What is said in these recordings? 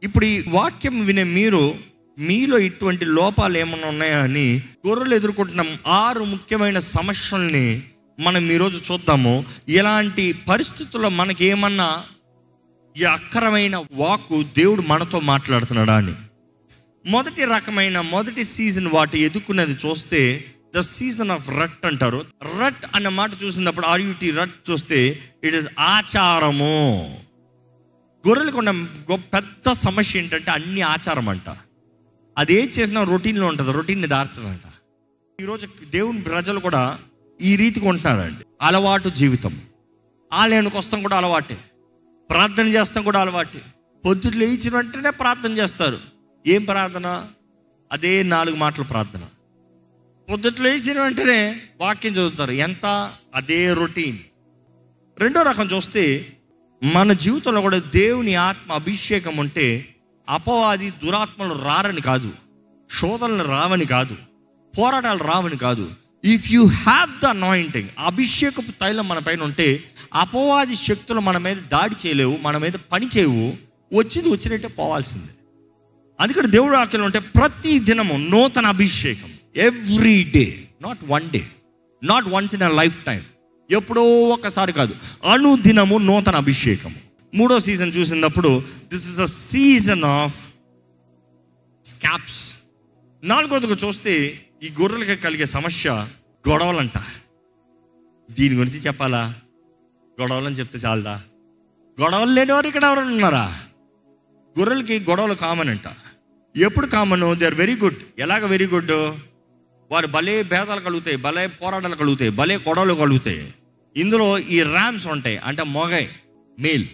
ఇప్పుడు ఈ వాక్యం వినే మీరు, మీలో ఇటువంటి లోపాలు ఏమైనా ఉన్నాయా అని గొర్రెలు ఎదుర్కొంటున్న 6 ముఖ్యమైన సమస్యల్ని మనం ఈరోజు చూద్దాము. ఇలాంటి పరిస్థితుల్లో మనకి ఏమన్నా ఈ అక్కరమైన వాక్కు దేవుడు మనతో మాట్లాడుతున్నాడా అని. మొదటి సీజన్ వాటి ఎదుర్కొన్నది చూస్తే ద సీజన్ ఆఫ్ రట్ అంటారు. రట్ అన్న మాట చూసినప్పుడు RUT రట్ చూస్తే ఇట్ ఇస్ ఆచారము. గొర్రెలకు ఉన్న పెద్ద సమస్య ఏంటంటే అన్ని ఆచారం అంట. అది ఏం చేసినా రొటీన్లో ఉంటుంది, రొటీన్ని దార్చదంట. ఈరోజు దేవుని ప్రజలు కూడా ఈ రీతికి ఉంటున్నారండి. అలవాటు జీవితం. ఆలయానికి వస్తాం కూడా అలవాటే, ప్రార్థన చేస్తాం కూడా అలవాటే. పొద్దున్న లేచిన వెంటనే ప్రార్థన చేస్తారు. ఏం ప్రార్థన? అదే 4 మాటల ప్రార్థన. పొద్దున్న లేచిన వెంటనే వాక్యం చదువుతారు. ఎంత? అదే రొటీన్. రెండో రకం చూస్తే మన జీవితంలో కూడా దేవుని ఆత్మ అభిషేకం ఉంటే అపవాది దురాత్మలు రారని కాదు, శోధనలు రావని కాదు, పోరాటాలు రావని కాదు. If you have the anointing, అభిషేకపు తైలం మన పైన ఉంటే అపవాది శక్తులు మన మీద దాడి చేయలేవు, మన మీద పని చేయవు. వచ్చినట్టే పోవాల్సిందే. అందుకని దేవుడు వాక్యంలో ఉంటే ప్రతి దినము నూతన అభిషేకం. Every day, not one day, not once in a lifetime, ఎప్పుడో ఒకసారి కాదు, అనుదినము నూతన అభిషేకం. 3వ సీజన్ చూసినప్పుడు this is a season of scabs. 4వదిగా చూస్తే ఈ గొర్రెలకి కలిగే సమస్య గొడవలంట. దీని గురించి చెప్పాలా? గొడవలని చెప్తే చాలదా? గొడవలు లేనివారు ఇక్కడ ఎవరైనా ఉన్నారా? గొర్రెలకి గొడవలు కామన్ అంట. ఎప్పుడు common? They are very good. ఎలాగ వెరీ గుడ్? వారు భలే భేదాలు కలుగుతాయి, భలే పోరాటాలు కలుగుతాయి, భలే గొడవలు కలుగుతాయి. ఇందులో ఈ ర్యామ్స్ ఉంటాయి, అంటే మొగై మేల్.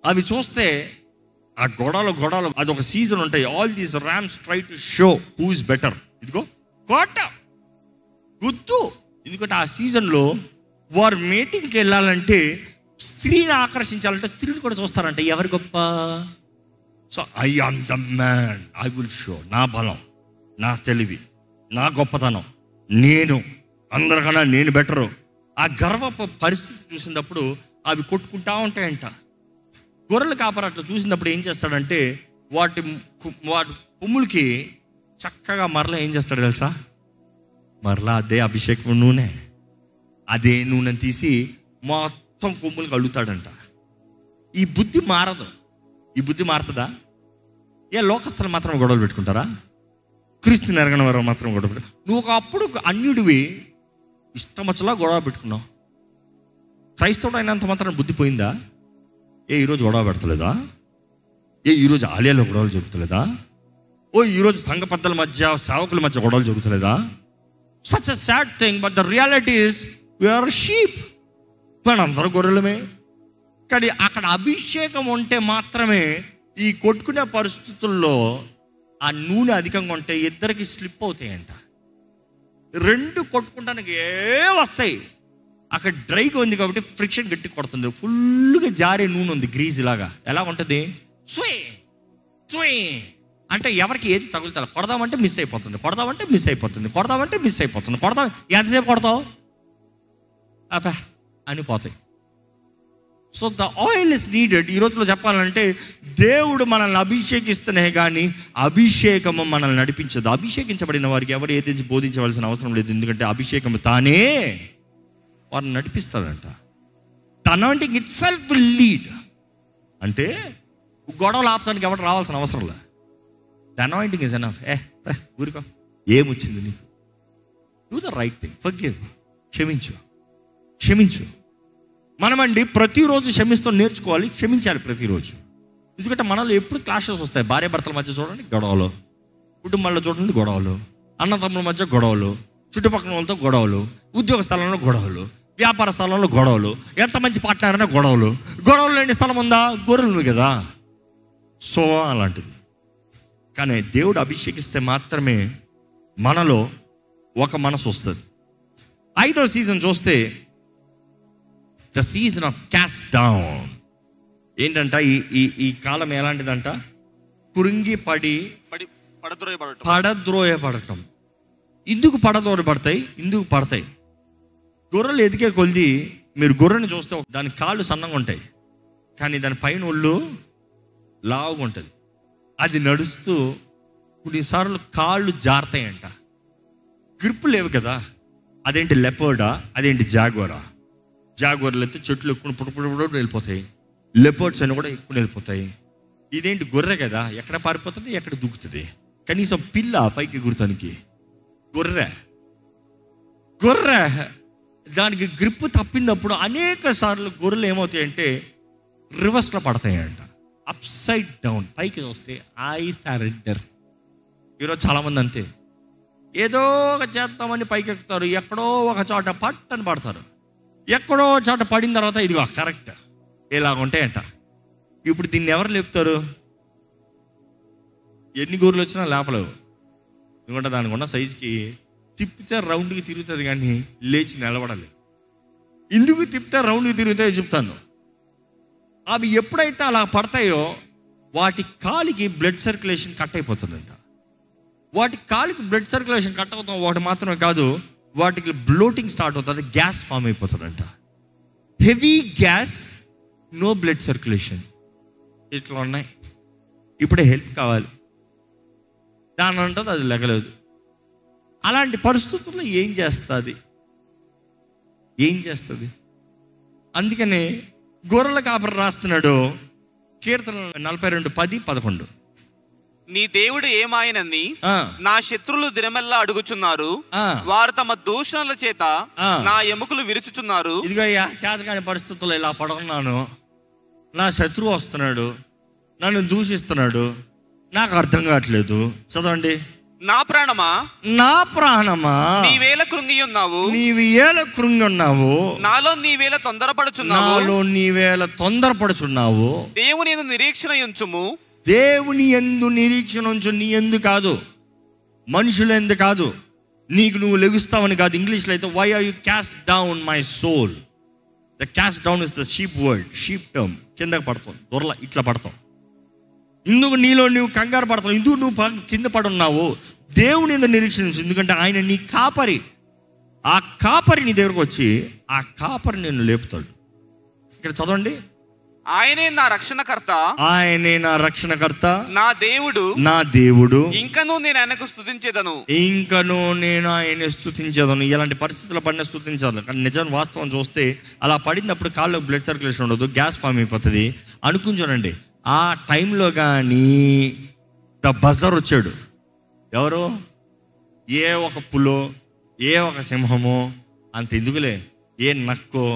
అవి చూస్తే ఆ గొడవలు అది ఒక సీజన్ ఉంటాయి. All these rams try to show who is better. ఇదిగో కోట గుర్తు. ఎందుకంటే ఆ సీజన్లో వారు మీటింగ్కి వెళ్ళాలంటే, స్త్రీని ఆకర్షించాలంటే స్త్రీలు కూడా చూస్తారంట ఎవరు గొప్ప. So I am the man, I will show. నా బలం, నా తెలివి, నా గొప్పతనం, నేను అందరికన్నా నేను బెటరు. ఆ గర్వపు పరిస్థితి చూసినప్పుడు అవి కొట్టుకుంటా ఉంటాయంట. గొర్రెల కాపరి అట్లా చూసినప్పుడు ఏం చేస్తాడంటే వాటి కొమ్ములకి చక్కగా మరలా ఏం చేస్తాడు తెలుసా? మరలా అదే అభిషేకం నూనె, అదే నూనెని తీసి మొత్తం కొమ్ములకు అల్లుతాడంట. ఈ బుద్ధి మారదు. ఈ బుద్ధి మారుతుందా? ఏ లోకస్తులు మాత్రం గొడవలు పెట్టుకుంటారా? క్రీస్తుని ఎరగని వారు మాత్రం గొడవ పెట్టు. నువ్వు ఒకప్పుడు అన్యుడివి, ఇష్టం వచ్చలా గొడవ పెట్టుకున్నావు. క్రైస్తవుడు అయినంత మాత్రం బుద్ధి పోయిందా? ఈరోజు గొడవ పెడతలేదా? ఈరోజు ఆలయాల్లో గొడవలు జరుగుతలేదా? ఈరోజు సంఘ పెద్దల మధ్య, సేవకుల మధ్య గొడవలు జరుగుతలేదా? Such a sad thing, but the reality is we are sheep. మన అందరూ గొర్రెలమే. కానీ అక్కడ అభిషేకం ఉంటే మాత్రమే ఈ కొట్టుకునే పరిస్థితుల్లో ఆ నూనె అధికంగా ఉంటే ఇద్దరికి స్లిప్ అవుతాయంట. 2 కొట్టుకుంటానికి వస్తాయి. అక్కడ డ్రైగా ఉంది కాబట్టి ఫ్రిక్షన్ గట్టి కొడుతుంది. ఫుల్గా జారే నూనె ఉంది, గ్రీజ్ లాగా. ఎలా ఉంటుంది? స్వే అంటే ఎవరికి ఏది తగులుతా, కొడదామంటే మిస్ అయిపోతుంది, కొడదామంటే మిస్ అయిపోతుంది, కొడదామంటే మిస్ అయిపోతుంది. ఎంతసేపు కొడతావు అబ్బా అని పోతాయి. So the oil is needed. ఈ రోజులో చెప్పాలంటే దేవుడు మనల్ని అభిషేకిస్తేనే కానీ అభిషేకము మనల్ని నడిపించదు. అభిషేకించబడిన వారికి ఎవరు ఏది బోధించవలసిన అవసరం లేదు. ఎందుకంటే అభిషేకం తానే వారిని నడిపిస్తాడంట. The anointing itself will lead. అంటే గొడవలు ఆపడానికి ఎవరు రావాల్సిన అవసరం లేదు. The anointing is enough. ఊరికో, ఏమొచ్చింది నీకు? Do the right thing, forgive. క్షమించు. మనమండి ప్రతిరోజు క్షమిస్తూ నేర్చుకోవాలి, క్షమించాలి ప్రతిరోజు. ఎందుకంటే మనలో ఎప్పుడు క్లాషెస్ వస్తాయి. భార్య భర్తల మధ్య చూడండి గొడవలు, కుటుంబాల్లో చూడండి గొడవలు, అన్నతమ్ముల మధ్య గొడవలు, చుట్టుపక్కల వాళ్ళతో గొడవలు, ఉద్యోగ స్థలంలో గొడవలు, వ్యాపార స్థలంలో గొడవలు, ఎంత మంచి పార్ట్నర్ అయినా గొడవలు. గొడవలు లేని స్థలం ఉందా? గొర్రెలు కదా. సో అలాంటిది. కానీ దేవుడు అభిషేకిస్తే మాత్రమే మనలో ఒక మనసు వస్తుంది. 5వ సీజన్ చూస్తే the season of caste down. ఏంటంట ఈ కాలం ఎలాంటిదంట? కురింగి పడద్రోయబడటం. ఇందుకు పడద్రోయబడతాయి, ఇందుకు పడతాయి. గొర్రెలు ఎదిగే కొలిది మీరు గొర్రెని చూస్తే దాని కాళ్ళు సన్నంగా ఉంటాయి, కానీ దాని పైన ఒళ్ళు లావుగా ఉంటుంది. అది నడుస్తూ కొన్నిసార్లు కాళ్ళు జారుతాయంట, గ్రిప్ లేవు కదా. అదేంటి లెపర్డా, అదేంటి జాగ్వరా. జాగ్వర్లు అయితే చెట్లు ఎక్కువ పుట్టుపుడు వెళ్ళిపోతాయి, లెపర్డ్స్ అని కూడా ఎక్కువ వెళ్ళిపోతాయి. ఇదేంటి గొర్రె కదా, ఎక్కడ పారిపోతుంది, ఎక్కడ దూకుతుంది. కనీసం పిల్ల పైకి ఎగురుతానికి. గొర్రె దానికి గ్రిప్ తప్పినప్పుడు అనేక సార్లు గొర్రెలు ఏమవుతాయంటే రివర్స్లో పడతాయంట, అప్సైడ్ డౌన్. పైకి వస్తే ఐ సరెండర్. ఈరోజు చాలామంది అంతే, ఏదో ఒక చేద్దామని పైకి ఎక్కుతారు, ఎక్కడో ఒక చోట పట్టని పడతారు. ఎక్కడో చోట పడిన తర్వాత ఇదిగో కరెక్ట్ ఇలాగ ఉంటాయంట. ఇప్పుడు దీన్ని ఎవరు లేపుతారు? ఎన్ని గొర్రెలు వచ్చినా లేపలేవు. ఎందుకంటే దానికి ఉన్న సైజుకి తిప్పితే రౌండ్కి తిరుగుతుంది కానీ లేచి నిలబడాలి. ఎందుకు తిప్పితే రౌండ్కి తిరుగుతాయో చెప్తాను. అవి ఎప్పుడైతే అలా పడతాయో వాటి కాలికి బ్లడ్ సర్క్యులేషన్ కట్ అయిపోతుందంట. వాటి కాలికి బ్లడ్ సర్క్యులేషన్ కట్ అవుతాం. వాటి మాత్రమే కాదు, వాటికి బ్లోటింగ్ స్టార్ట్ అవుతుంది, గ్యాస్ ఫామ్ అయిపోతుందంట. Heavy gas, no blood circulation, ఇట్లా ఉన్నాయి. ఇప్పుడే హెల్ప్ కావాలి, దాని అంటుంది అది లెగలేదు. అలాంటి పరిస్థితుల్లో ఏం చేస్తుంది? అందుకనే గొర్రెల కాపరి రాస్తున్నాడు కీర్తన 42:10-11. నీ దేవుడు ఏమాయనని నా శత్రులు దినమెల్లా అడుగుచున్నారు, వారు తమ దూషణల చేత నా ఎముకలు విరుచుచున్నారు. ఇదిగో అయ్యా, చేతకాని పరిస్థితుల్లో ఇలా పడుకున్నాను, నా శత్రువు వస్తున్నాడు, నన్ను దూషిస్తున్నాడు, నాకు అర్థం కావట్లేదు. చదవండి. నా ప్రాణమా నీవేళ కృంగి ఉన్నావు, నాలో నీవేళ తొందరపడుచున్నావు. దేవుని యందు నిరీక్షణ ఉంచుము. దేవుని యందు నిరీక్షణ ఉంచు. నీ యందు కాదు, మనుషుల యందు కాదు, నీకు నువ్వు లెగుస్తావని కాదు. ఇంగ్లీష్లో అయితే why are you cast down my soul. The cast down is the sheep word, sheep term. కిందకి పడతాం, దొరల ఇట్లా పడతాం. ఇందుకు నీలో నువ్వు కంగారు పడతావు, ఇందుకు నువ్వు కింద పడున్నావు. దేవుని యందు నిరీక్షణ ఉంచు, ఎందుకంటే ఆయన నీ కాపరి. ఆ కాపరి నీ దగ్గరకు వచ్చి ఆ కాపరి నిన్ను లేపుతాడు. ఇక్కడ చదవండి. ఆయనే నా రక్షణకర్త, నా దేవుడు, ఇంకనూ నేను ఆయనకు స్తుతించేదను. ఇలాంటి పరిస్థితుల్లో పడిన స్తుతించాలి. కానీ నిజం వాస్తవం చూస్తే అలా పడినప్పుడు కాళ్ళకు బ్లడ్ సర్క్యులేషన్ ఉండదు, గ్యాస్ ఫామ్ అయిపోతుంది. అనుకుంటానండి, ఆ టైంలో కానీ ద బజర్ వచ్చాడు. ఎవరు? ఏ ఒక పులో, ఏ ఒక సింహమో, అంత ఎందుకులే, ఏ నక్కో,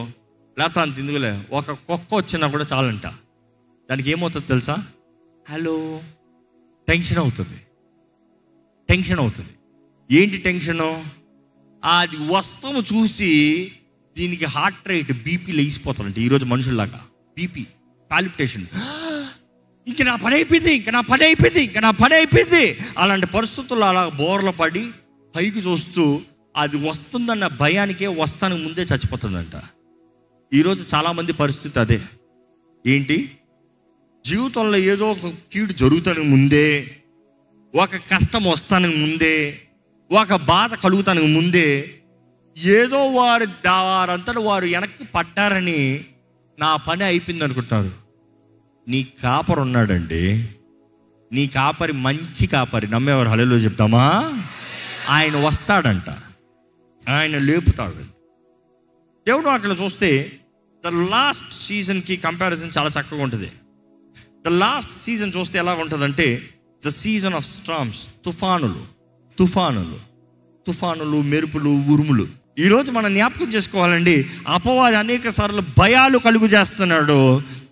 లేకపోతే అంత ఎందుకులే, ఒక కుక్క వచ్చినా కూడా చాలంట. దానికి ఏమవుతుంది తెలుసా? హలో, టెన్షన్ అవుతుంది. ఏంటి టెన్షను? అది వస్తువు చూసి దీనికి హార్ట్ రేట్, బీపీ లేచిపోతుందంట. ఈరోజు మనుషుల్లాగా బీపీ, పాలిపిటేషన్, ఇంక నా పని అయిపోయింది. అలాంటి పరిస్థితుల్లో అలా బోర్లు పడి పైకి చూస్తూ అది వస్తుందన్న భయానికే వస్తానికి ముందే చచ్చిపోతుందంట. ఈరోజు చాలామంది పరిస్థితి అదే. ఏంటి? జీవితంలో ఏదో ఒక కీడు జరుగుతానికి ముందే, ఒక కష్టం వస్తానికి ముందే, ఒక బాధ కలుగుతానికి ముందే ఏదో వారంతట వారు వెనక్కి పడ్డారని నా పని అయిపోయింది అనుకుంటారు. నీ కాపరి ఉన్నాడండి, నీ కాపరి మంచి కాపరి. నమ్మేవారు హల్లెలూయా చెప్తామా? ఆయన వస్తాడంట, ఆయన లేపుతాడు. దేవుడు అక్కడ చూస్తే ద లాస్ట్ సీజన్కి కంపారిజన్ చాలా చక్కగా ఉంటుంది. ద లాస్ట్ సీజన్ చూస్తే ఎలా ఉంటుందంటే ద సీజన్ ఆఫ్ స్టార్మ్స్, తుఫానులు, మెరుపులు, ఉరుములు. ఈరోజు మనం జ్ఞాపకం చేసుకోవాలండి, అపవాది అనేక సార్లు భయాలు కలుగు చేస్తున్నాడు.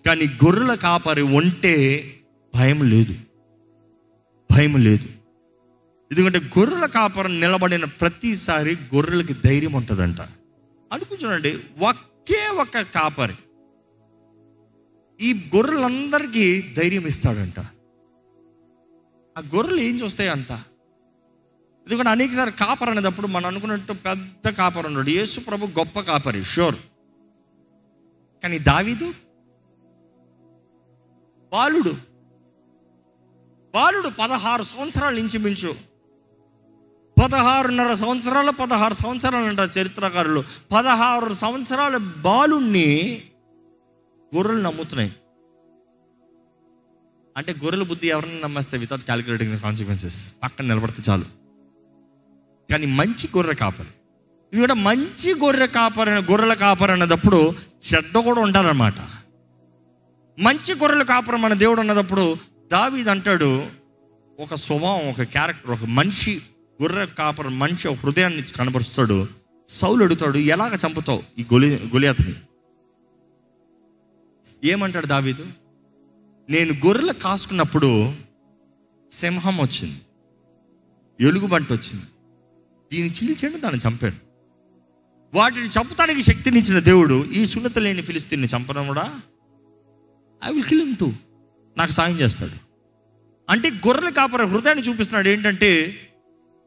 కానీ గొర్రెల కాపరి ఉంటే భయం లేదు. ఎందుకంటే గొర్రెల కాపరి నిలబడిన ప్రతిసారి గొర్రెలకి ధైర్యం ఉంటుందంట. అనుకుంటానండి, ఒకే ఒక కాపరి ఈ గొర్రెలందరికీ ధైర్యం ఇస్తాడంట. ఆ గొర్రెలు ఏం చూస్తాయి అంత? ఎందుకంటే అనేకసారి కాపరి అనేటప్పుడు మనం అనుకున్నట్టు పెద్ద కాపరి ఉన్నాడు. యేసు ప్రభు గొప్ప కాపరి, షూర్. కానీ దావీదు బాలుడు 16 సంవత్సరాలు ఇంచుమించు, 16.5 సంవత్సరాలు, 16 సంవత్సరాలు అంటారు చరిత్రకారులు. 16 సంవత్సరాల బాలుణ్ణి గొర్రెలు నమ్ముతున్నాయి. అంటే గొర్రెల బుద్ధి ఎవరిని నమ్మేస్తే వితౌట్ క్యాలిక్యులేటింగ్ ద కాన్సిక్వెన్సెస్, పక్కన నిలబడితే చాలు. కానీ మంచి గొర్రె కాపరి, ఇది కూడా మంచి గొర్రెల కాపరి అన్నదప్పుడు చెడ్డ కూడా ఉంటారన్నమాట. మంచి గొర్రెల కాపరి మన దేవుడు అన్నదప్పుడు దావీదు అంటాడు, ఒక స్వభావం, ఒక క్యారెక్టర్, ఒక మనిషి గొర్రె కాపరి మనిషి ఒక హృదయాన్ని కనబరుస్తాడు. సౌలు అడుగుతాడు, ఎలాగ చంపుతావు ఈ గొలియాతుని? ఏమంటాడు దావీదు, నేను గొర్రెలు కాసుకున్నప్పుడు సింహం వచ్చింది, ఎలుగుబంటి వచ్చింది, దీన్ని చీల్చాడు, దాన్ని చంపాడు. వాటిని చంపడానికి శక్తినిచ్చిన దేవుడు ఈ సున్నత లేని ఫిలిస్తీన్ని చంపడం కూడా I will kill him to, నాకు సాయం చేస్తాడు. అంటే గొర్రెల కాపరి హృదయాన్ని చూపిస్తున్నాడు. ఏంటంటే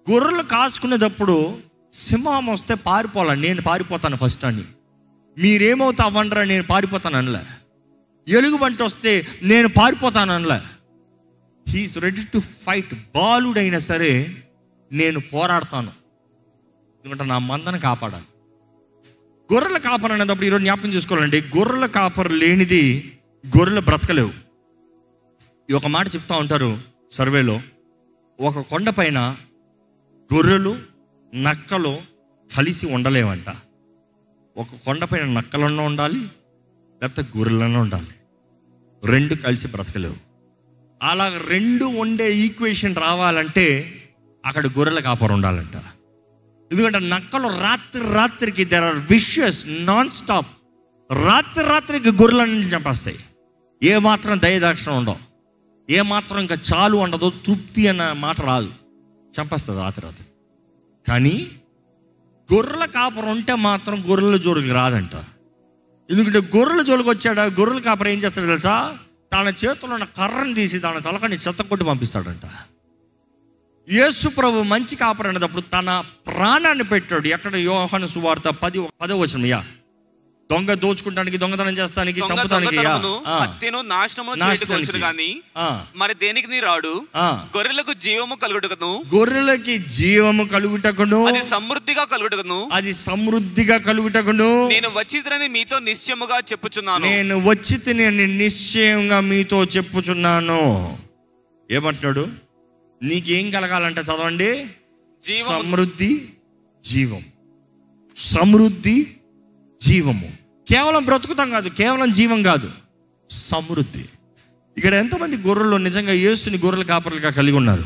గొర్రెలు కాచుకునేటప్పుడు సింహం వస్తే పారిపోవాలి, నేను పారిపోతాను ఫస్ట్ అని. మీరేమవుతా అవ్వండ్రా, నేను పారిపోతాను అనలే. ఎలుగుబంటి వస్తే నేను పారిపోతాను అనలే. He's ready to fight. బాలుడైనా సరే నేను పోరాడతాను, ఎందుకంటే నా మందను కాపాడాలి. గొర్రెల కాపరి అనేటప్పుడు ఈరోజు జ్ఞాపకం చేసుకోవాలండి, గొర్రెల కాపరి లేనిది గొర్రెలు బ్రతకలేవు. ఈ ఒక మాట చెప్తా ఉంటారు సర్వేలో, ఒక కొండ పైన గొర్రెలు నక్కలు కలిసి ఉండలేవంట. ఒక కొండపైన నక్కలన్నా ఉండాలి, లేకపోతే గొర్రెలన్నా ఉండాలి, రెండు కలిసి బ్రతకలేవు. అలా రెండు ఉండే ఈక్వేషన్ రావాలంటే అక్కడ గొర్రెల కాపరి ఉండాలంట. ఎందుకంటే నక్కలు రాత్రికి there are vicious non stop. రాత్రికి గొర్రెలన్నీ చంపేస్తాయి. ఏమాత్రం దయదాక్షిణం ఉండవు, ఏమాత్రం ఇంకా చాలు ఉండదు, తృప్తి అన్న మాట రాదు, చంపేస్తుంది రాత్రి. కానీ గొర్రెల కాపరి ఉంటే మాత్రం గొర్రెల జోలికి రాదంట. ఎందుకంటే గొర్రెల జోలికి వచ్చాడా, గొర్రెల కాపరి ఏం చేస్తాడు తెలుసా, తన చేతిలో ఉన్న కర్రను తీసి తన తలకాన్ని చెత్త కొట్టి పంపిస్తాడంట. యేసు ప్రభు మంచి కాపరి అనేటప్పుడు తన ప్రాణాన్ని పెట్టాడు. ఎక్కడ? యోహాను సువార్త 10వ వచనం. దొంగ దోచుకుంటానికి, దొంగతనం చేస్తానికి, చంపుతానికి, మరి దేనికి నీ రాడు? గొర్రెలకు జీవము కలుగుటకును, గొర్రెలకి జీవము కలుగుటకును, అది సమృద్ధిగా కలుగుటకును, అది సమృద్ధిగా కలుగుటకును నేను వచ్చితిని మీతో నిశ్చయముగా చెప్పుచున్నాను. నేను వచ్చితిని నిశ్చయంగా మీతో చెప్పుచున్నాను. ఏమంటున్నాడు? నీకేం కలగాలంటే చదవండి, సమృద్ధి, జీవం. సమృద్ధి, జీవము. కేవలం బ్రతుకుతాం కాదు, కేవలం జీవం కాదు, సమృద్ధి. ఇక్కడ ఎంతమంది గొర్రెలు నిజంగా యేసుని గొర్రెల కాపరిగా కలిగి ఉన్నారు?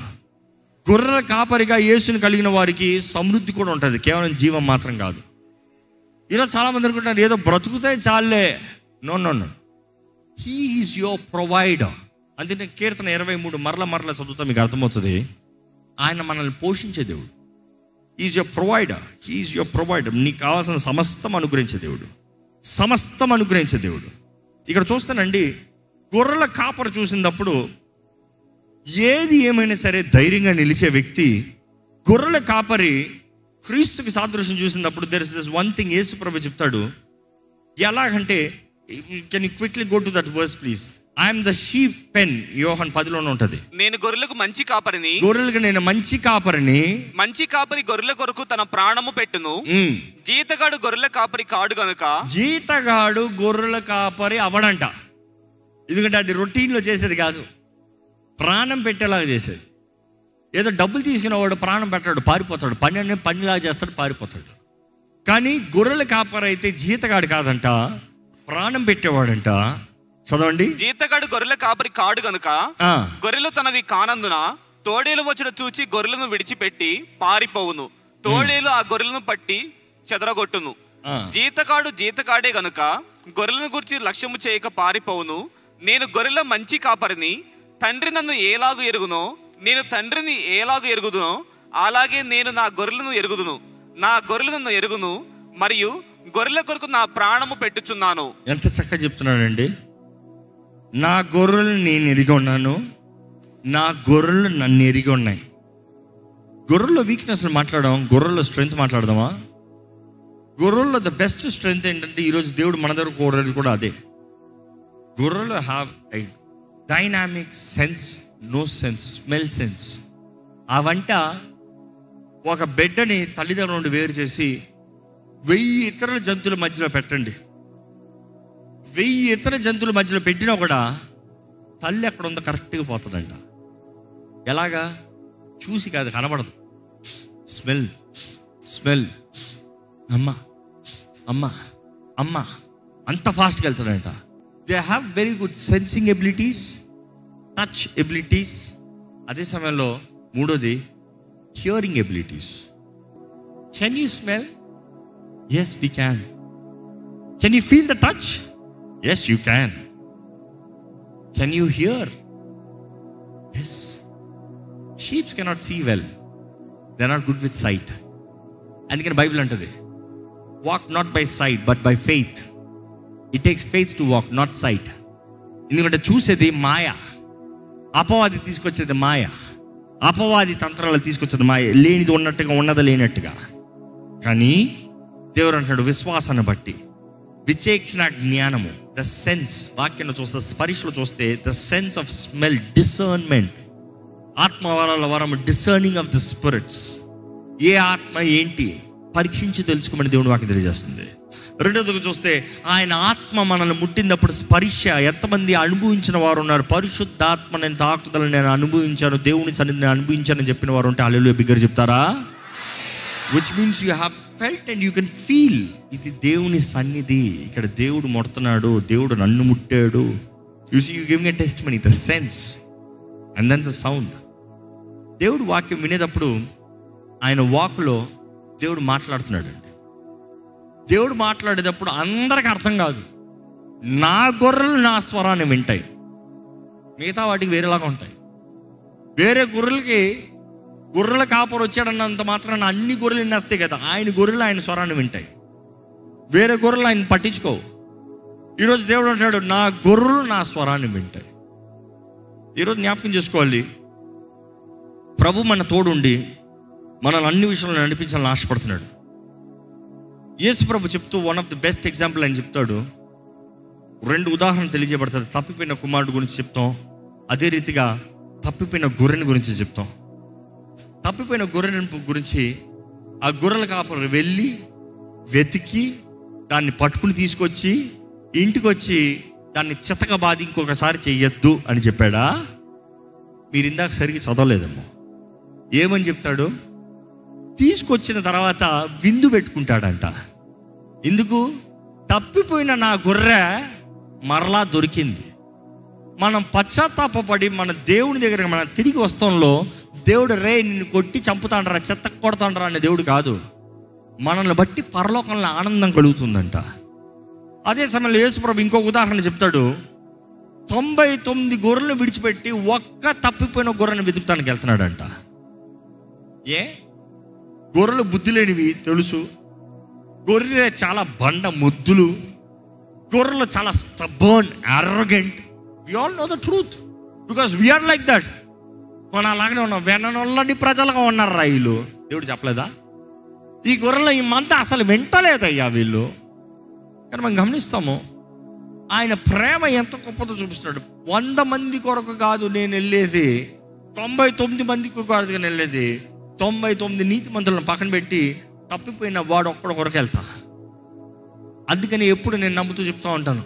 గొర్రెల కాపరిగా యేసుని కలిగిన వారికి సమృద్ధి కూడా ఉంటుంది, కేవలం జీవం మాత్రం కాదు. ఈరోజు చాలామంది అనుకుంటున్నారు ఏదో బ్రతుకుతే చాలే. No no no, he is your provider. అందుకే కీర్తన 23 మరల చదువుతా మీకు అర్థమవుతుంది. ఆయన మనల్ని పోషించే దేవుడు. Is your provider, he is your provider. నీకు కావాల్సిన సమస్తం అనుగ్రహించే దేవుడు, సమస్తం అనుగ్రహించే దేవుడు. ఇక్కడ చూస్తానండి, గొర్రెల కాపరి చూసినప్పుడు ఏది ఏమైనా సరే ధైర్యంగా నిలిచే వ్యక్తి గొర్రెల కాపరి. క్రీస్తుకి సాదృశ్యం చూసినప్పుడు there is this one thing యేసు ప్రభు చెప్తాడు. ఎలాగంటే, can you quickly go to that verse please? I'm the sheep pen. యోహాను 10లోనే ఉంటది. నేను గొర్రెలకు మంచి కాపరిని, గొర్రెలకు నేను మంచి కాపరిని. మంచి కాపరి గొర్రెల కొరకు తన ప్రాణము పెట్టును. జీతగాడు గొర్రెల కాపరి కాడు గనుక. జీతగాడు గొర్రెల కాపరి అవడంట. ఎందుకంటే అది రొటీన్లో చేసేది కాదు, ప్రాణం పెట్టేలాగా చేసేది. ఏదో డబ్బులు తీసుకునేవాడు ప్రాణం పెట్టాడు, పారిపోతాడు. పనిలాగా చేస్తాడు, పారిపోతాడు. కానీ గొర్రెల కాపరి అయితే జీతగాడు కాదంట, ప్రాణం పెట్టేవాడంట. చదవండి, జీతగాడు గొర్రెల కాపరి కాడు గనుక గొర్రెలు తనవి కానందున తోడేలు వచ్చుట చూచి గొర్రెలను విడిచిపెట్టి పారిపోవును. తోడేలు ఆ గొర్రెలను పట్టి చెదరగొట్టును. జీతగాడే గనుక గొర్రెలను గురించి లక్ష్యము చేయక పారిపోవును. నేను గొర్రెల మంచి కాపరిని, తండ్రి నన్ను ఏలాగు ఎరుగునో, నేను తండ్రిని ఏలాగు ఎరుగుదునో అలాగే నేను నా గొర్రెలను ఎరుగుదును. నా గొర్రెలు నన్ను ఎరుగును, మరియు గొర్రెల కొరకు నా ప్రాణము పెట్టుచున్నాను. ఎంత చక్కగా చెప్తున్నాడండి. నా గొర్రెలు నేను ఎరిగి ఉన్నాను, నా గొర్రెలు నన్ను ఎరిగి ఉన్నాయి. గొర్రెల వీక్నెస్ మాట్లాడదాం, గొర్రెల స్ట్రెంగ్త్ మాట్లాడదామా? గొర్రెల్లో ద బెస్ట్ స్ట్రెంగ్త్ ఏంటంటే ఈరోజు దేవుడు మన దగ్గర కోరేది కూడా అదే. గొర్రెలు have I dynamic sense, no sense, smell sense. అవంట ఒక బిడ్డని తల్లిదండ్రుల నుండి వేరు చేసి 1000 ఇతర జంతువుల మధ్యలో పెట్టండి. 1000 ఇతర జంతువుల మధ్యలో పెట్టినా కూడా తల్లి ఎక్కడ ఉందో కరెక్ట్గా పోతుందంట. ఎలాగా? చూసి కాదు, కనబడదు. స్మెల్ స్మెల్, అమ్మ అమ్మ అమ్మ, అంత ఫాస్ట్గా వెళ్తాడంట. They have very good sensing abilities, touch abilities. అదే సమయంలో మూడోది hearing abilities. Can you smell? Yes we can. Can you feel the touch? Yes you can. Can you hear? Yes. Sheeps cannot see well, they are not good with sight. అందుకని Bible అంటది, walk not by sight but by faith. It takes faith to walk, not sight. ఎందుకంటే చూసేది మాయ, అపవాది తీసుకొచ్చేది మాయ, అపవాది తంత్రాలు తీసుకొచ్చేది మాయ. లేనిది ఉన్నట్టుగా, ఉన్నది లేనట్టుగా. కానీ దేవుడు అంటాడు విశ్వాసాన్ని బట్టి, విచేక్షణ జ్ఞానము, ద సెన్స్. వాక్యంలో చూస్తే, స్పరిశలో చూస్తే the sense of smell, discernment. ఆత్మవరాల వరం, డిసర్నింగ్ ఆఫ్ ద స్పిరిట్స్. ఏ ఆత్మ ఏంటి పరీక్షించి తెలుసుకోమని దేవుడు వాక్యం తెలియజేస్తుంది. రెండోదిగా చూస్తే ఆయన ఆత్మ మనల్ని ముట్టినప్పుడు స్పర్శ. ఎంతమంది అనుభవించిన వారు ఉన్నారు? పరిశుద్ధాత్మ నేను తాకుదలను నేను అనుభవించాను, దేవుని సన్నిధిని నేను అనుభవించానని చెప్పిన వారు ఉంటే హల్లెలూయా బిగ్గరగా చెప్తారా? Which means you have felt and you can feel. ఇది దేవుని సన్నిధి, ఇక్కడ దేవుడు ముడుతున్నాడు, దేవుడు నన్ను ముట్టాడు. You see, you giving a testimony, the sense and then the sound. దేవుడు వాక్యం వినేటప్పుడు ఆయన వాక్లో దేవుడు మాట్లాడుతున్నాడు అండి. దేవుడు మాట్లాడేటప్పుడు అందరికి అర్థం కాదు. నా గొర్రెలు నా స్వరాన్ని వింటాయి, మిగతా వాటికి వేరేలాగా ఉంటాయి. వేరే గొర్రెలకి గొర్రెల కాపరు వచ్చాడన్నంత మాత్రాన అన్ని గొర్రెలు వినేస్తాయి కదా, ఆయన గొర్రెలు ఆయన స్వరాన్ని వింటాయి. వేరే గొర్రెలు ఆయన పట్టించుకోవు. ఈరోజు దేవుడు అంటాడు నా గొర్రెలు నా స్వరాన్ని వింటాయి. ఈరోజు జ్ఞాపకం చేసుకోవాలి, ప్రభు మన తోడుండి మనల్ని అన్ని విషయాలను నడిపించాలని ఆశపడుతున్నాడు. యేసు ప్రభు చెప్తూ one of the best example అని చెప్తాడు. 2 ఉదాహరణలు తెలియజేయబడతారు. తప్పిపోయిన కుమారుడు గురించి చెప్తాం, అదే రీతిగా తప్పిపోయిన గొర్రెని గురించి చెప్తాం. తప్పిపోయిన గొర్రెని గురించి ఆ గొర్రెల కాపరి వెళ్ళి వెతికి దాన్ని పట్టుకుని తీసుకొచ్చి ఇంటికి వచ్చి దాన్ని చితకబాది ఇంకొకసారి చెయ్యొద్దు అని చెప్పాడా? మీరు ఇందాక సరిగ్గా చదవలేదమ్మా. ఏమని చెప్తాడు? తీసుకొచ్చిన తర్వాత విందు పెట్టుకుంటాడంట. ఎందుకు? తప్పిపోయిన నా గొర్రె మరలా దొరికింది. మనం పశ్చాత్తాపడి మన దేవుని దగ్గర మనం తిరిగి వస్తాంలో దేవుడు రే నిన్ను కొట్టి చంపుతాండ్రా, చెత్త కొడతాండ్రా అనే దేవుడు కాదు. మనల్ని బట్టి పరలోకంలో ఆనందం కలుగుతుందంట. అదే సమయంలో యేసుప్రభు ఇంకొక ఉదాహరణ చెప్తాడు. 99 గొర్రెలను విడిచిపెట్టి ఒక్క తప్పిపోయిన గొర్రెను వెతుకుతానికి వెళ్తున్నాడంట. ఏ? గొర్రెలు బుద్ధి లేనివి తెలుసు, గొర్రె చాలా బండ ముద్దులు, గొర్రెలు చాలా stubborn, arrogant. We all know the truth because we are like that. మనం అలాగనే ఉన్నాం. వెననొల్లని ప్రజలుగా ఉన్నారు రా వీళ్ళు. దేవుడు చెప్పలేదా? ఈ గొర్రెలు ఈ మంత అసలు వింటలేదయ్యా వీళ్ళు. కానీ మనం గమనిస్తాము ఆయన ప్రేమ ఎంత గొప్పదో చూపిస్తున్నాడు. 100 మంది కొరకు కాదు నేను వెళ్ళేది, 99 మందికి కొరకు నేను వెళ్ళేది. 99 నీతి మంతులను పక్కన పెట్టి తప్పిపోయిన వాడు ఒక్కడ కొరకు వెళ్తా. అందుకని ఎప్పుడు నేను నమ్ముతూ చెప్తా ఉంటాను,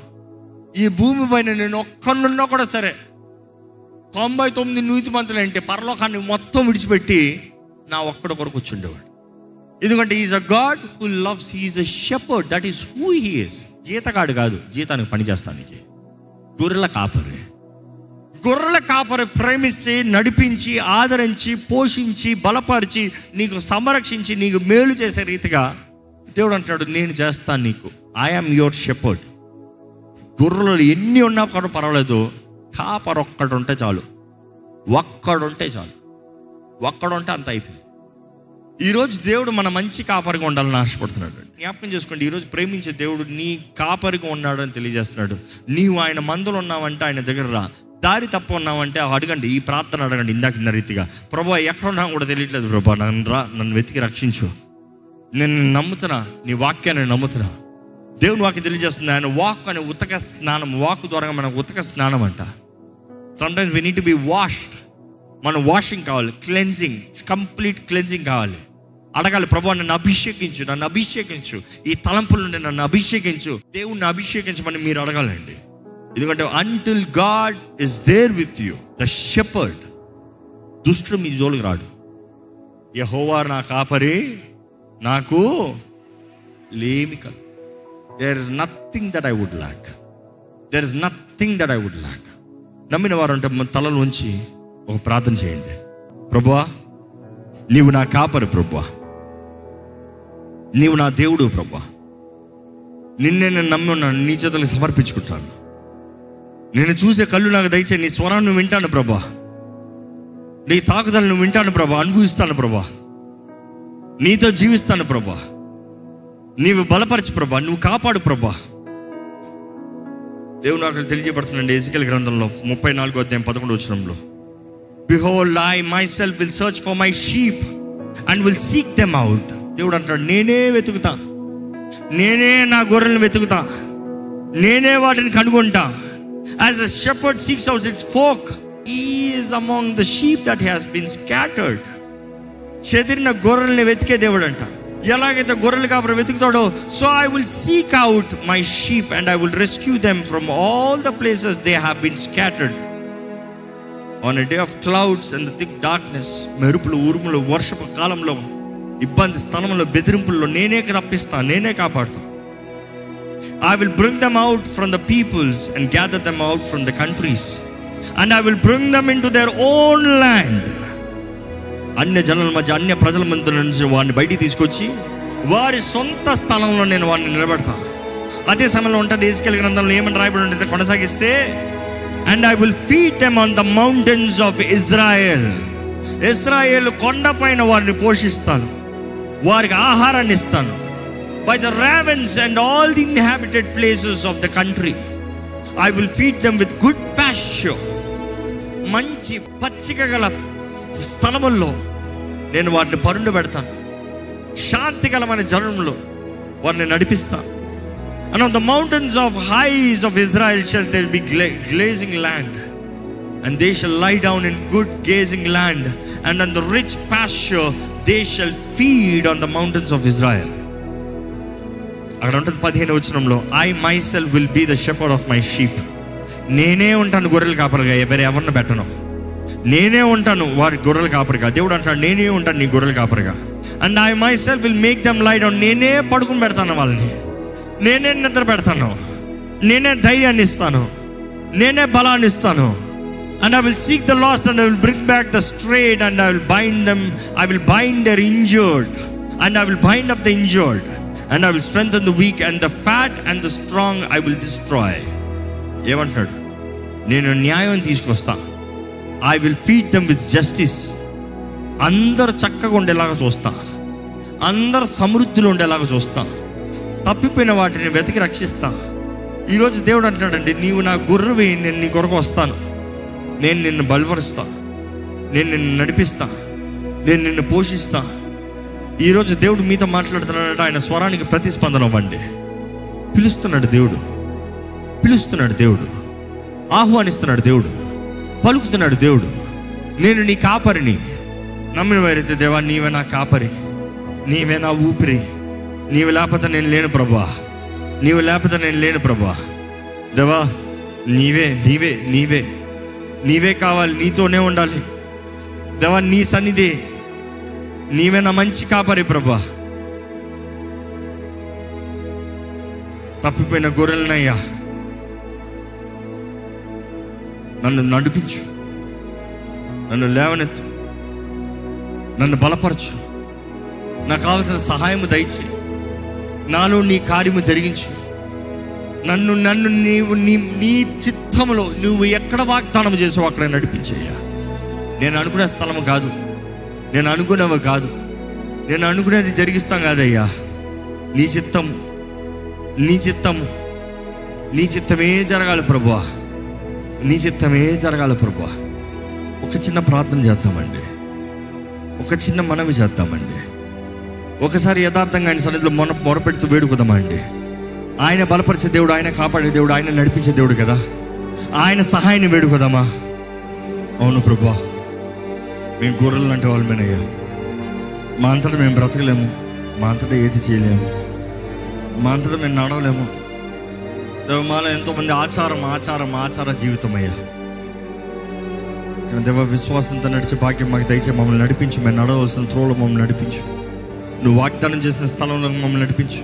ఈ భూమి పైన నేను ఒక్కనున్నా కూడా సరే 99 నీతి మంతులు అంటే పరలోకాన్ని మొత్తం విడిచిపెట్టి నా ఒక్కడ కొరకు వచ్చి ఉండేవాడు. ఎందుకంటే is a God who loves, he's a shepherd, that is who he is. జీతగాడు కాదు, జీతానికి పనిచేస్తానికి. గొర్రెల కాపరి. గొర్రెల కాపరి ప్రేమించి, నడిపించి, ఆదరించి, పోషించి, బలపరిచి, నీకు సంరక్షించి, నీకు మేలు చేసే రీతిగా దేవుడు అంటాడు నేను చేస్తాను నీకు. I am your shepherd. గొర్రెలు ఎన్ని ఉన్నా కూడా పర్వాలేదు, కాపరి ఒక్కడుంటే చాలు. ఒక్కడుంటే చాలు. ఒక్కడుంటే అంత అయిపోయింది. ఈరోజు దేవుడు మన మంచి కాపరిగా ఉండాలని ఆశపడుతున్నాడు. జ్ఞాపకం చేసుకోండి, ఈరోజు ప్రేమించే దేవుడు నీ కాపరిగా ఉన్నాడు అని తెలియజేస్తున్నాడు. నీవు ఆయన మందులు ఉన్నావంటే ఆయన దగ్గర రా. దారి తప్ప ఉన్నావంటే అడగండి, ఈ ప్రార్థన అడగండి. ఇందాక రీతిగా, ప్రభు ఎక్కడున్నా కూడా తెలియట్లేదు ప్రభు, నన్ను వెతికి రక్షించు. నేను నమ్ముతున్నా, నీ వాక్యాన్ని నమ్ముతున్నా. దేవుని వాక్యం తెలియజేస్తుంది ఆయన వాక్ అనే ఉతక స్నానం. వాక్ ద్వారా మనకు ఉతక స్నానం అంట. Sometimes we need to be washed. మనం వాషింగ్ కావాలి, క్లెన్జింగ్, కంప్లీట్ క్లెన్జింగ్ కావాలి. అడగాలి, ప్రభు నన్ను అభిషేకించు, నన్ను అభిషేకించు, ఈ తలంపుల నుండి నన్ను అభిషేకించు, దేవుణ్ణి అభిషేకించమని మీరు అడగాలండి. ఎందుకంటే until God is there with you, the shepherd, దుష్టుడు మీ జోలికి రాడు. యెహోవా నా కాపరి, నాకు లేమి కలగదు. There is nothing that I would lack. There is nothing that I would lack. నమ్మిన వారు అంటే మన తలలోంచి ఒక ప్రార్థన చేయండి. ప్రభువా, నీవు నా కాపరి ప్రభువా, నీవు నా దేవుడు ప్రభువా, నిన్నే నేను నమ్మి ఉన్నాను, నీ చేతులకు సమర్పించుకుంటాను. నేను చూసే కళ్ళు నాకు దయచే, నీ స్వరాన్ని నువ్వు వింటాను ప్రభా, నీ తాకుదలను నువ్వు వింటాను ప్రభా, అనుభవిస్తాను ప్రభా, నీతో జీవిస్తాను ప్రభా, నీవు బలపరచు ప్రభా, నువ్వు కాపాడు ప్రభా. దేవుడు నాకు తెలియజేయబడుతుందండి ఎజెకియెల్ గ్రంథంలో 34:11. Behold, I myself will search for my sheep and will seek them out. దేవుడు అంటాడు, నేనే వెతుకుతా, నేనే నా గొర్రెలను వెతుకుతా, నేనే వాటిని కనుగొంటా. As a shepherd seeks out its flock, he is among the sheep that has been scattered. చెదిరిన గొర్రెల్ని వెతికే దేవుడు అంట. ఎలాగైతే గొర్రెలు కాపరి వెతుకుతాడో, so I will seek out my sheep and I will rescue them from all the places they have been scattered. On a day of clouds and the thick darkness, మెరుపులు ఉరుములు వర్షపు కాలంలో ఇబ్బంది స్థలంలో బెదిరింపుల్లో నేనే రప్పిస్తా, నేనే కాపాడుతా. I will bring them out from the peoples and gather them out from the countries, and I will bring them into their own land. అన్య జనుల మధ్య, అన్య ప్రజల మధ్య నుంచి వారిని బయటికి తీసుకొచ్చి వారి సొంత స్థలంలో నేను వారిని నిలబెడతా. అదే సమయంలో ఉంటుంది ఎజెకియెల్ గ్రంథంలో ఏమని రాయబడి ఉంటుంది కొనసాగిస్తే, and I will feed them on the mountains of Israel. ఇశ్రాయేలు కొండపైన వారిని పోషిస్తాను, వారికి ఆహారాన్ని ఇస్తాను. By the ravens and all the inhabited places of the country, I will feed them with good pasture. మంచి పచ్చిక గల స్థలముల్లో నేను వారిని పరుండు పెడతాను. శాంతికరమైన జనంలో వారిని నడిపిస్తాను. And on the mountains of highs of Israel shall there be grazing land, and they shall lie down in good grazing land, and on the rich pasture they shall feed on the mountains of Israel. అక్కడ ఉంటుంది 15వ వచనంలో, I myself will be the shepherd of my sheep. నేనే ఉంటాను గొర్రెలు కాపరిగా, ఎవరిని పెట్టను. నేనే ఉంటాను వారి గొర్రెలు కాపరిగా. దేవుడు అంటాడు, నేనే ఉంటాను నీ గొర్రెలు కాపరిగా. And I myself will make them lie down. నేనే పడుకుని పెడతాను వాళ్ళని, నేనే నిద్ర పెడతాను, నేనే ధైర్యాన్ని ఇస్తాను, నేనే బలాన్ని ఇస్తాను. And I will seek the lost and I will bring back the strayed, and I will bind them. I will bind their injured, and I will bind up the injured, and I will strengthen the weak, and the fat and the strong I will destroy. ఏమంటాడు? నేను న్యాయం తీసుకొస్తా. I will feed them with justice. అందరు చక్కగా ఉండేలాగా చూస్తా, అందరు సమృద్ధిలో ఉండేలాగా చూస్తా, తప్పిపోయిన వాటిని వెతికి రక్షిస్తా. ఈరోజు దేవుడు అంటున్నాడండి, నీవు నా గొర్రెవి, నేను నీ కొరకు వస్తాను, నేను నిన్ను బలపరుస్తా, నేను నిన్ను నడిపిస్తా, నేను నిన్ను పోషిస్తా. ఈరోజు దేవుడు మీతో మాట్లాడుతున్నాడంటే ఆయన స్వరానికి ప్రతిస్పందన అవ్వండి. పిలుస్తున్నాడు దేవుడు, పిలుస్తున్నాడు దేవుడు, ఆహ్వానిస్తున్నాడు దేవుడు, పలుకుతున్నాడు దేవుడు. నేను నీ కాపరిని. నమ్మిన వారైతే, దేవా నీవే నా కాపరి, నీవే నా ఊపిరి, నీవు లేకపోతే నేను లేను ప్రభా, నీవు లేకపోతే నేను లేను ప్రభా. దేవా నీవే నీవే నీవే నీవే కావాలి, నీతోనే ఉండాలి. దేవా నీ సన్నిధి, నీవే నా మంచి కాపరి ప్రభా. తప్పిపోయిన గొర్రెలనయ్యా నన్ను నడిపించు, నన్ను లేవనెత్తు, నన్ను బలపరచు, నాకు కావాల్సిన సహాయము దయచే, నాలో నీ కార్యము జరిగించు. నన్ను నన్ను నీవు నీ చిత్తములో నువ్వు ఎక్కడ వాగ్దానం చేసావు అక్కడ నడిపించేయ్యా. నేను అనుకునే స్థలము కాదు, నేను అనుకునేవి కాదు, నేను అనుకునేది జరిగిస్తాం కాదయ్యా. నీ చిత్తము, నీ చిత్తము, నీ చిత్తమే జరగాలి ప్రభువా, నీ చిత్తమే జరగాలి ప్రభువా. ఒక చిన్న ప్రార్థన చేద్దామండి, ఒక చిన్న మనవి చేద్దామండి. ఒకసారి యథార్థంగా ఆయన సన్నిధిలో మొరపెడుతూ వేడుకుదామండి. ఆయన బలపరిచే దేవుడు, ఆయన కాపాడే దేవుడు, ఆయన నడిపించే దేవుడు కదా. ఆయన సహాయాన్ని వేడుకోదామా? అవును ప్రభువా, మేము గొర్రెలు లాంటి వాళ్ళమేనయ్యా. మా అంతటా మేము బ్రతకలేము, మా అంతటా ఏది చేయలేము, మా అంతటా మేము నడవలేము. మాలో ఎంతోమంది ఆచార జీవితం అయ్యా. దేవ, విశ్వాసంతో నడిచే భాగ్యం మాకు దయచే. మమ్మల్ని నడిపించు. మేము నడవలసిన త్రోలో మమ్మల్ని నడిపించు. నువ్వు వాగ్దానం చేసిన స్థలంలో మమ్మల్ని నడిపించు.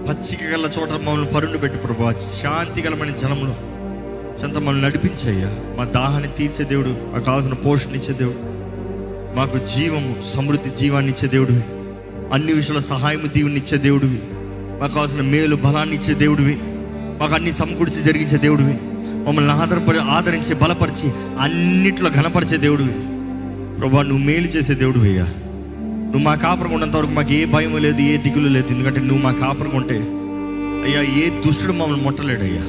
పచ్చిక గల చోట మమ్మల్ని పరుండు పెట్టు ప్రభా. శాంతి గలమైన జలంలో చెంత మమ్మల్ని నడిపించయ్యా. మా దాహాన్ని తీర్చే దేవుడు, మాకు కావాల్సిన పోషణ ఇచ్చే దేవుడు, మాకు జీవము సమృద్ధి జీవాన్ని ఇచ్చే దేవుడివి, అన్ని విషయాల సహాయము దీవుని ఇచ్చే దేవుడివి, మాకు కావాల్సిన మేలు బలాన్ని ఇచ్చే దేవుడివి, మాకు అన్ని సమకూర్చి జరిగించే దేవుడివి, మమ్మల్ని ఆదరించి బలపరిచి అన్నిట్లో ఘనపరిచే దేవుడివి ప్రభా. నువ్వు మేలు చేసే దేవుడివి అయ్యా. నువ్వు మా కాపురం ఉన్నంత వరకు మాకు ఏ భయం లేదు, ఏ దిగులు లేదు. ఎందుకంటే నువ్వు మా కాపురం ఉంటే అయ్యా ఏ దుష్టుడు మమ్మల్ని ముట్టలేడు అయ్యా.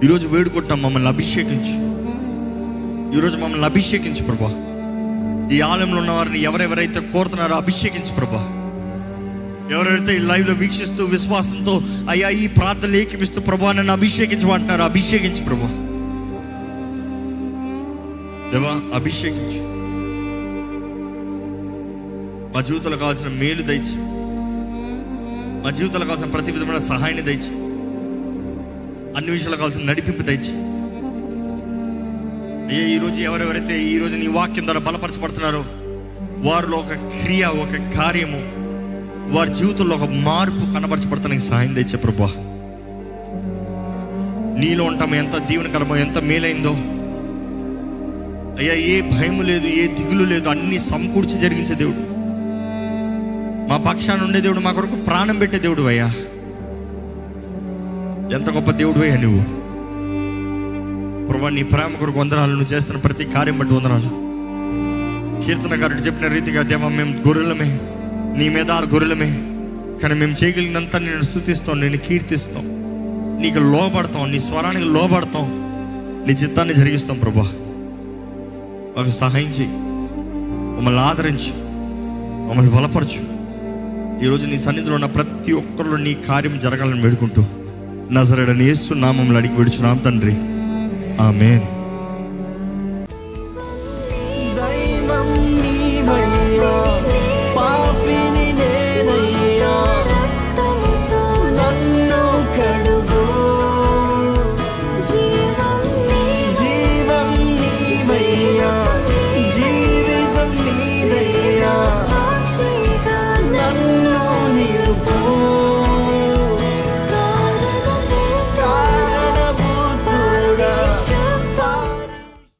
ఈరోజు వేడుకుంటున్నాం, మమ్మల్ని అభిషేకించు. ఈరోజు మమ్మల్ని అభిషేకించు ప్రభా. ఈ ఆలయంలో ఉన్న వారిని ఎవరెవరైతే కోరుతున్నారో అభిషేకించు ప్రభా. ఎవరైతే ఈ లైవ్లో వీక్షిస్తూ విశ్వాసంతో అయ్యా ఈ ప్రార్థనలు ఏకీపిస్తూ ప్రభా నన్ను అభిషేకించమంటున్నారో అభిషేకించు ప్రభా. దేవా, అభిషేకించు. మా జీవితంలో కావాల్సిన మేలు దయచి, మా జీవితంలో కావాల్సిన ప్రతి విధమైన సహాయాన్ని దయచి, అన్ని విషయాలు కావాల్సిన నడిపింపు దయచి. అయ్యా, ఈరోజు ఎవరెవరైతే ఈరోజు నీ వాక్యం ద్వారా బలపరచబడుతున్నారో వారిలో ఒక క్రియ, ఒక కార్యము, వారి జీవితంలో ఒక మార్పు కనబరచబడతానికి సహాయం తెచ్చే ప్రభా. నీలో ఉంటాము ఎంత దీవెనకరమో, ఎంత మేలైందో అయ్యా. ఏ భయం లేదు, ఏ దిగులు లేదు, అన్ని సమకూర్చి జరిగించే దేవుడు, మా పక్షాన ఉండే దేవుడు, మా కొరకు ప్రాణం పెట్టే దేవుడు అయ్యా. ఎంత గొప్ప దేవుడు అయ్యా నువ్వు ప్రభా. నీ ప్రేమ కొరకు వందనాలు. నువ్వు చేస్తున్న ప్రతి కార్యం బట్టి వందనాలు. కీర్తనకారుడు చెప్పిన రీతిగా దేవా, మేము గొర్రెలమే, నీ మీద గొర్రెలమే, కానీ మేము చేయగలిగినంత నేను స్తుతిస్తాం, నేను కీర్తిస్తాం, నీకు లోబడతాం, నీ స్వరానికి లోబడతాం, నీ చిత్తాన్ని జరిగిస్తాం ప్రభా. మాకు సహాయం చేయి, మమ్మల్ని ఆదరించు, మమ్మల్ని బలపరచు. ఈరోజు నీ సన్నిధిలో ఉన్న ప్రతి ఒక్కరిలో నీ కార్యం జరగాలని వేడుకుంటూ నజరేయుడైన యేసు నామములో అడిగి వేడుచున్నాం తండ్రి. ఆమేన్.